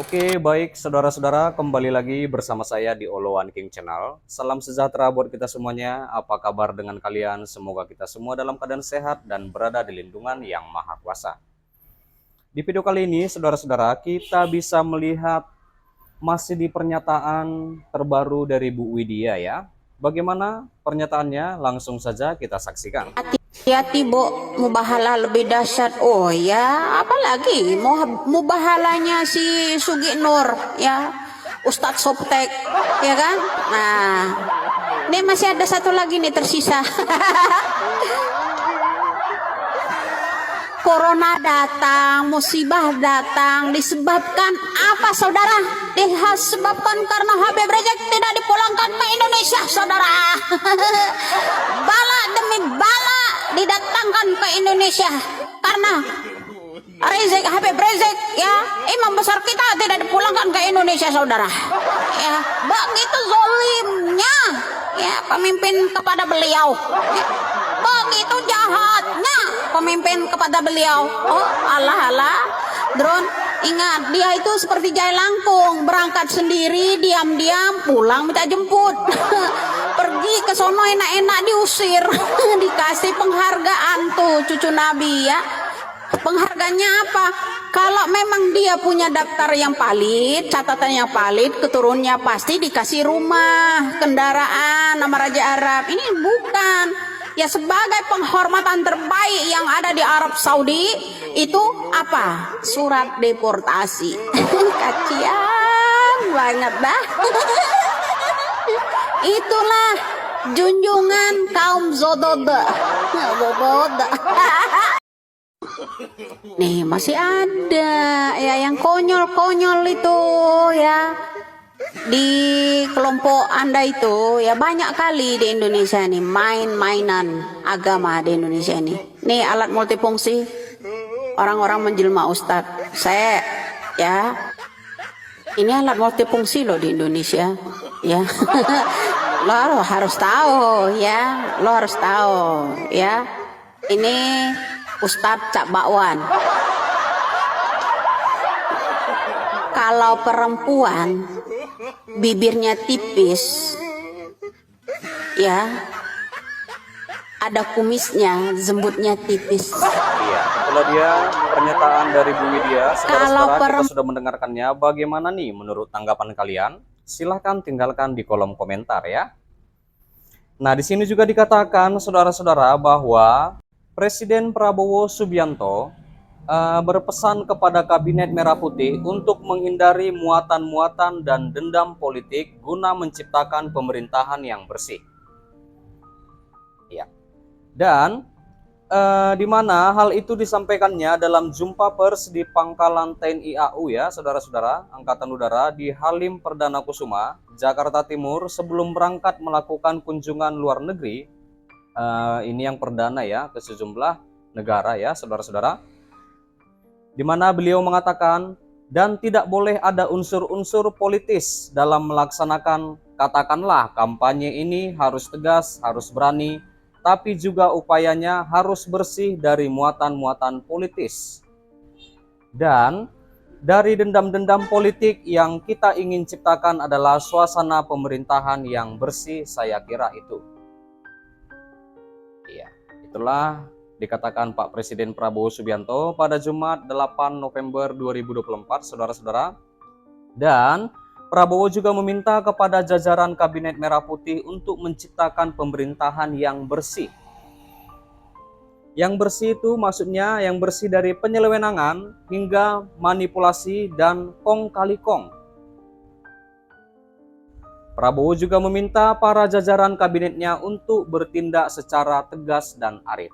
Oke, baik saudara-saudara, kembali lagi bersama saya di Oloan King Channel. Salam sejahtera buat kita semuanya. Apa kabar dengan kalian? Semoga kita semua dalam keadaan sehat dan berada di lindungan yang Maha Kuasa. Di video kali ini, saudara-saudara, kita bisa melihat masih di pernyataan terbaru dari Bu Widya ya. Bagaimana pernyataannya? Langsung saja kita saksikan. Hati-hati Bo, mubahala lebih dahsyat. Oh ya, apalagi mubahalanya si Sugi Nur ya, Ustadz Soptek ya kan. Nah, ini masih ada satu lagi nih tersisa. Corona datang, musibah datang, disebabkan apa saudara? Disebabkan karena Habib Rizik tidak dipulangkan ke Indonesia saudara. Bala demi bala didatangkan ke Indonesia karena Habib Rizik ya, imam besar kita tidak dipulangkan ke Indonesia saudara. Ya, begitu zolimnya ya pemimpin kepada beliau. Ya, begitu jahatnya pemimpin kepada beliau. Oh alah drone, ingat dia itu seperti jai langkung, berangkat sendiri diam-diam, pulang minta jemput. Pergi ke sono enak-enak diusir. Dikasih penghargaan tuh cucu Nabi ya. Penghargaannya apa? Kalau memang dia punya daftar yang valid, catatan yang valid, keturunannya pasti dikasih rumah, kendaraan, nama Raja Arab. Ini bukan. Ya sebagai penghormatan terbaik yang ada di Arab Saudi itu apa? Surat deportasi. Kasian banget dah. Itulah junjungan kaum Zododa. Nih masih ada ya yang konyol-konyol itu ya. Di kelompok Anda itu ya banyak kali di Indonesia nih mainan agama di Indonesia ini. Nih alat multifungsi, orang-orang menjelma ustadz. Saya ya, ini alat multifungsi loh di Indonesia ya. Lo harus tahu ya, lo harus tahu ya. Ini Ustadz Cak Bakwan. Kalau perempuan bibirnya tipis ya, ada kumisnya, jembutnya tipis. Iya, itulah dia pernyataan dari Bu Widya. Saudara-saudara, kita sudah mendengarkannya. Bagaimana nih menurut tanggapan kalian? Silahkan tinggalkan di kolom komentar ya. Nah, di sini juga dikatakan saudara-saudara bahwa Presiden Prabowo Subianto berpesan kepada Kabinet Merah Putih untuk menghindari muatan-muatan dan dendam politik guna menciptakan pemerintahan yang bersih. Ya. Dan di mana hal itu disampaikannya dalam jumpa pers di Pangkalan TNI AU ya, saudara-saudara, Angkatan Udara di Halim Perdana Kusuma, Jakarta Timur sebelum berangkat melakukan kunjungan luar negeri. Ini yang perdana ya ke sejumlah negara ya, saudara-saudara. Di mana beliau mengatakan dan tidak boleh ada unsur-unsur politis dalam melaksanakan katakanlah kampanye ini, harus tegas, harus berani, tapi juga upayanya harus bersih dari muatan-muatan politis dan dari dendam-dendam politik. Yang kita ingin ciptakan adalah suasana pemerintahan yang bersih, saya kira itu. Iya, itulah dikatakan Pak Presiden Prabowo Subianto pada Jumat 8 November 2024, saudara-saudara. Dan Prabowo juga meminta kepada jajaran Kabinet Merah Putih untuk menciptakan pemerintahan yang bersih. Yang bersih itu maksudnya yang bersih dari penyelewengan hingga manipulasi dan kong kali kong. Prabowo juga meminta para jajaran kabinetnya untuk bertindak secara tegas dan arif.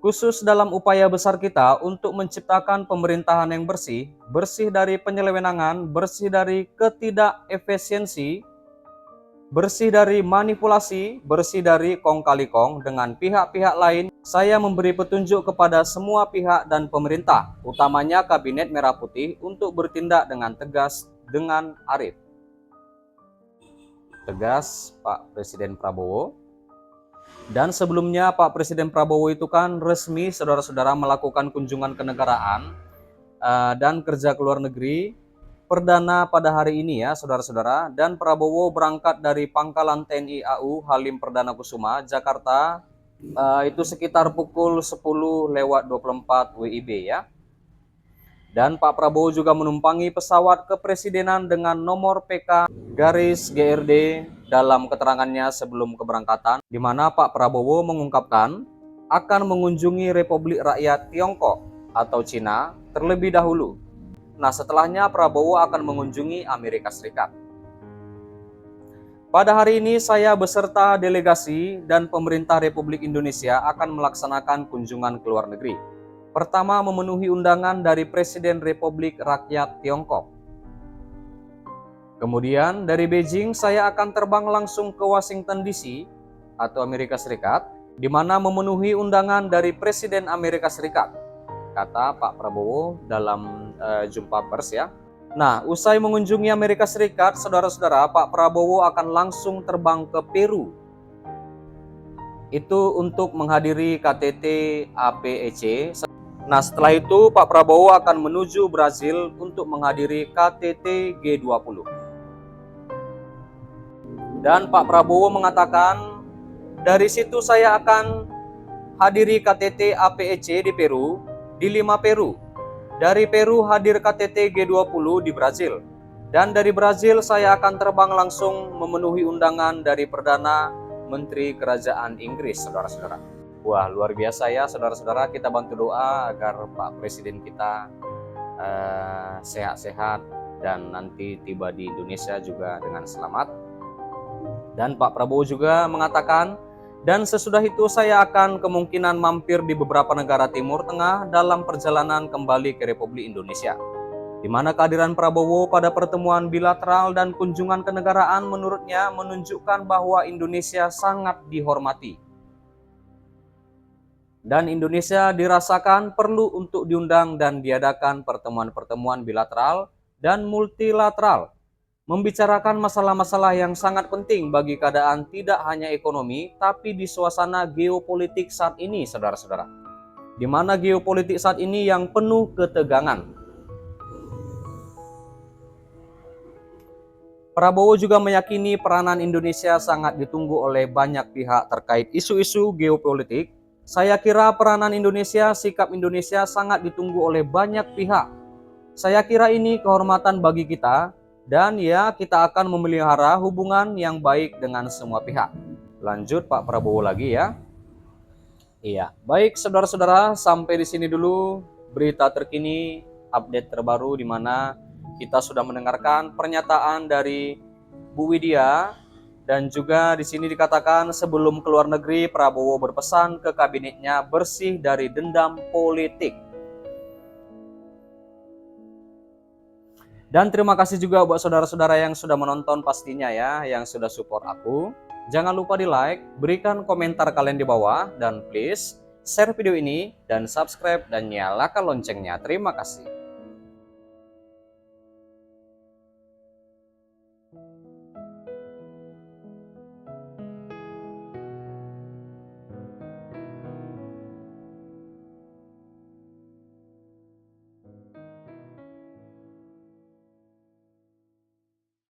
Khusus dalam upaya besar kita untuk menciptakan pemerintahan yang bersih, bersih dari penyelewengan, bersih dari ketidakefisiensi, bersih dari manipulasi, bersih dari kong kali kong dengan pihak-pihak lain. Saya memberi petunjuk kepada semua pihak dan pemerintah, utamanya Kabinet Merah Putih, untuk bertindak dengan tegas, dengan arif. Tegas Pak Presiden Prabowo. Dan sebelumnya Pak Presiden Prabowo itu kan resmi saudara-saudara melakukan kunjungan kenegaraan dan kerja ke luar negeri perdana pada hari ini ya saudara-saudara. Dan Prabowo berangkat dari Pangkalan TNI AU Halim Perdana Kusuma, Jakarta itu sekitar pukul 10:24 WIB ya. Dan Pak Prabowo juga menumpangi pesawat kepresidenan dengan nomor PK garis GRD dalam keterangannya sebelum keberangkatan, di mana Pak Prabowo mengungkapkan akan mengunjungi Republik Rakyat Tiongkok atau Cina terlebih dahulu. Nah, setelahnya Prabowo akan mengunjungi Amerika Serikat. Pada hari ini saya beserta delegasi dan pemerintah Republik Indonesia akan melaksanakan kunjungan ke luar negeri. Pertama, memenuhi undangan dari Presiden Republik Rakyat Tiongkok. Kemudian dari Beijing saya akan terbang langsung ke Washington DC atau Amerika Serikat, di mana memenuhi undangan dari Presiden Amerika Serikat, kata Pak Prabowo dalam jumpa pers ya. Nah, usai mengunjungi Amerika Serikat, saudara-saudara, Pak Prabowo akan langsung terbang ke Peru. Itu untuk menghadiri KTT APEC. Nah, setelah itu Pak Prabowo akan menuju Brazil untuk menghadiri KTT G20. Dan Pak Prabowo mengatakan, dari situ saya akan hadiri KTT APEC di Peru, di Lima, Peru. Dari Peru hadir KTT G20 di Brazil. Dan dari Brazil saya akan terbang langsung memenuhi undangan dari Perdana Menteri Kerajaan Inggris, saudara-saudara. Wah, luar biasa ya saudara-saudara, kita bantu doa agar Pak Presiden kita sehat-sehat dan nanti tiba di Indonesia juga dengan selamat. Dan Pak Prabowo juga mengatakan, dan sesudah itu saya akan kemungkinan mampir di beberapa negara Timur Tengah dalam perjalanan kembali ke Republik Indonesia, di mana kehadiran Prabowo pada pertemuan bilateral dan kunjungan kenegaraan menurutnya menunjukkan bahwa Indonesia sangat dihormati. Dan Indonesia dirasakan perlu untuk diundang dan diadakan pertemuan-pertemuan bilateral dan multilateral, membicarakan masalah-masalah yang sangat penting bagi keadaan tidak hanya ekonomi, tapi di suasana geopolitik saat ini, saudara-saudara. Di mana geopolitik saat ini yang penuh ketegangan. Prabowo juga meyakini peranan Indonesia sangat ditunggu oleh banyak pihak terkait isu-isu geopolitik. Saya kira peranan Indonesia, sikap Indonesia sangat ditunggu oleh banyak pihak. Saya kira ini kehormatan bagi kita, dan ya kita akan memelihara hubungan yang baik dengan semua pihak. Lanjut Pak Prabowo lagi ya. Iya, baik saudara-saudara, sampai di sini dulu berita terkini, update terbaru di mana kita sudah mendengarkan pernyataan dari Bu Widya. Dan juga di sini dikatakan sebelum keluar negeri Prabowo berpesan ke kabinetnya bersih dari dendam politik. Dan terima kasih juga buat saudara-saudara yang sudah menonton pastinya ya, yang sudah support aku. Jangan lupa di like, berikan komentar kalian di bawah, dan please share video ini dan subscribe dan nyalakan loncengnya. Terima kasih.